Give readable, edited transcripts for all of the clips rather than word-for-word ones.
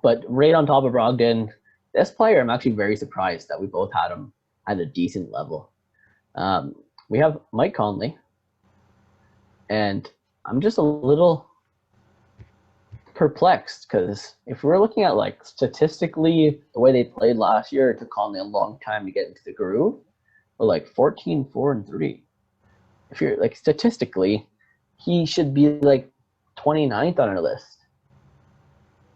But right on top of Brogdon, this player, I'm actually very surprised that we both had him at a decent level. We have Mike Conley, and I'm just a little perplexed because if we're looking at like statistically the way they played last year, it took Conley a long time to get into the groove. But like 14, 4, and 3. If you're like statistically, he should be like 29th on our list.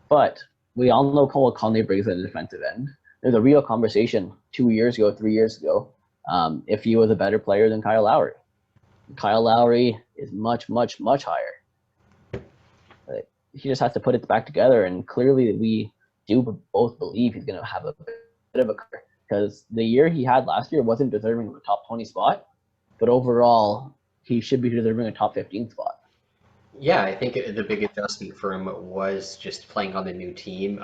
But we all know what Conley brings at the defensive end. There's a real conversation 2 years ago, 3 years ago, if he was a better player than Kyle Lowry. Kyle Lowry is much, much, much higher. He just has to put it back together, and clearly we do both believe he's going to have a bit of a career, because the year he had last year wasn't deserving of a top 20 spot, but overall he should be deserving a top 15 spot. Yeah, I think the big adjustment for him was just playing on the new team.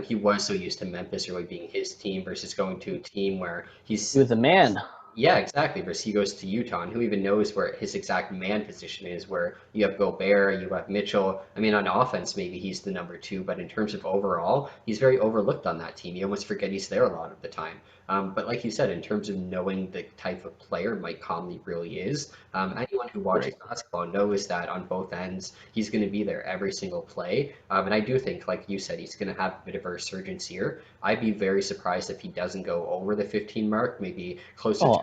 He was so used to Memphis really being his team versus going to a team where He was a man. yeah, exactly. Versus he goes to Utah, and who even knows where his exact man position is, where you have Gobert, you have Mitchell. I mean, on offense, maybe he's the number two, but in terms of overall, he's very overlooked on that team. You almost forget he's there a lot of the time. But like you said, in terms of knowing the type of player Mike Conley really is, anyone who watches basketball knows that on both ends, he's going to be there every single play. And I do think, like you said, he's going to have a bit of a resurgence here. I'd be very surprised if he doesn't go over the 15 mark, maybe closer to.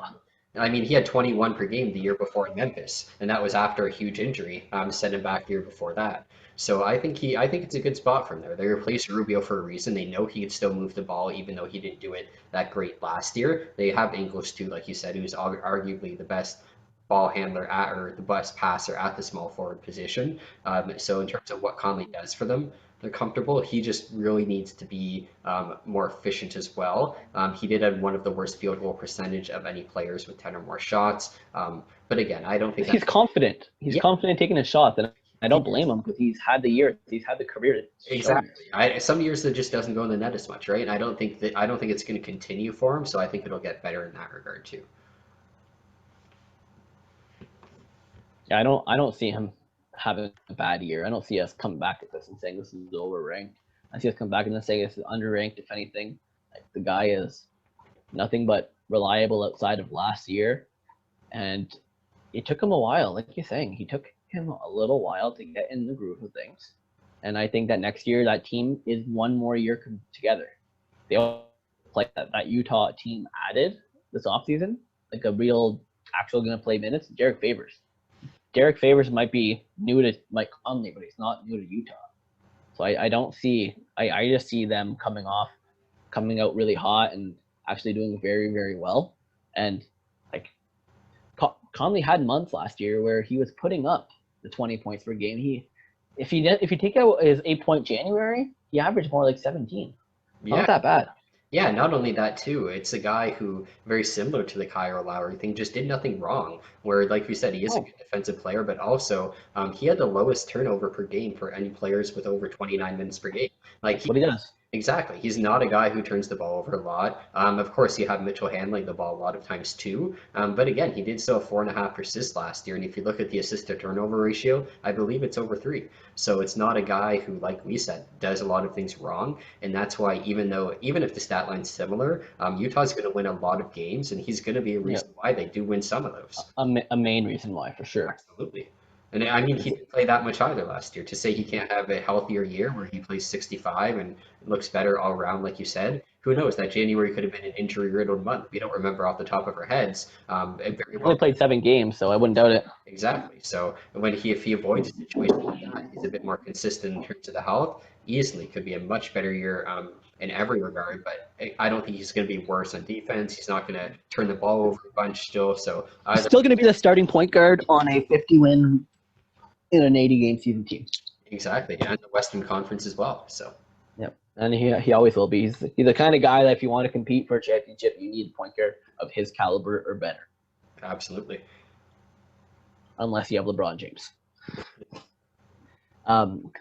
I mean, he had 21 per game the year before in Memphis, and that was after a huge injury, sent him back the year before that. So I think it's a good spot from there. They replaced Rubio for a reason. They know he could still move the ball, even though he didn't do it that great last year. They have English too, like you said, who's arguably the best ball handler at, or the best passer at the small forward position. So in terms of what Conley does for them, they're comfortable. He just really needs to be more efficient as well. He did have one of the worst field goal percentage of any players with 10 or more shots. But again, I don't think he's confident. He's confident taking a shot, and I don't blame him because he's had the career. Exactly. Some years it just doesn't go in the net as much, right? And I don't think it's going to continue for him. So I think it'll get better in that regard too. Yeah, I don't see him having a bad year. I don't see us coming back at this and saying this is overranked. I see us come back and saying this is underranked. If anything, like, the guy is nothing but reliable outside of last year, and it took him a while. Like you're saying, he took him a little while to get in the groove of things, and I think that next year that team is one more year together. They all play that Utah team added this offseason, like a real actual going to play minutes. Derek Favors might be new to Mike Conley, but he's not new to Utah. So I just see them coming out really hot and actually doing very, very well. And like Conley had months last year where he was putting up the 20 points per game. If you take out his 8-point January, he averaged more like 17. Not that bad. Yeah, not only that too, it's a guy who, very similar to the Kyle Lowry thing, just did nothing wrong. Where, like we said, he is a good defensive player, but also he had the lowest turnover per game for any players with over 29 minutes per game. Like That's what he does. Exactly. He's not a guy who turns the ball over a lot. Of course, you have Mitchell handling the ball a lot of times too. But again, he did still have 4.5 assists last year. And if you look at the assist to turnover ratio, I believe it's over 3. So it's not a guy who, like we said, does a lot of things wrong. And that's why even if the stat line's similar, Utah's going to win a lot of games, and he's going to be a reason why they do win some of those. A main reason why, for sure. Absolutely. And I mean, he didn't play that much either last year. To say he can't have a healthier year where he plays 65 and looks better all around, like you said, who knows? That January could have been an injury-riddled month. We don't remember off the top of our heads. He only played 7 games, so I wouldn't doubt it. Exactly. So if he avoids a situation like that, he's a bit more consistent in terms of the health. Easily could be a much better year in every regard. But I don't think he's going to be worse on defense. He's not going to turn the ball over a bunch still. So he's still going to be the starting point guard on a 50-win in an 80-game season team. Exactly, and the Western Conference as well. So. Yep, and he always will be. He's the kind of guy that if you want to compete for a championship, you need a point guard of his caliber or better. Absolutely. Unless you have LeBron James.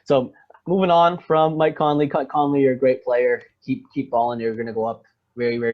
So moving on from Mike Conley. Conley, you're a great player. Keep balling. You're going to go up very, very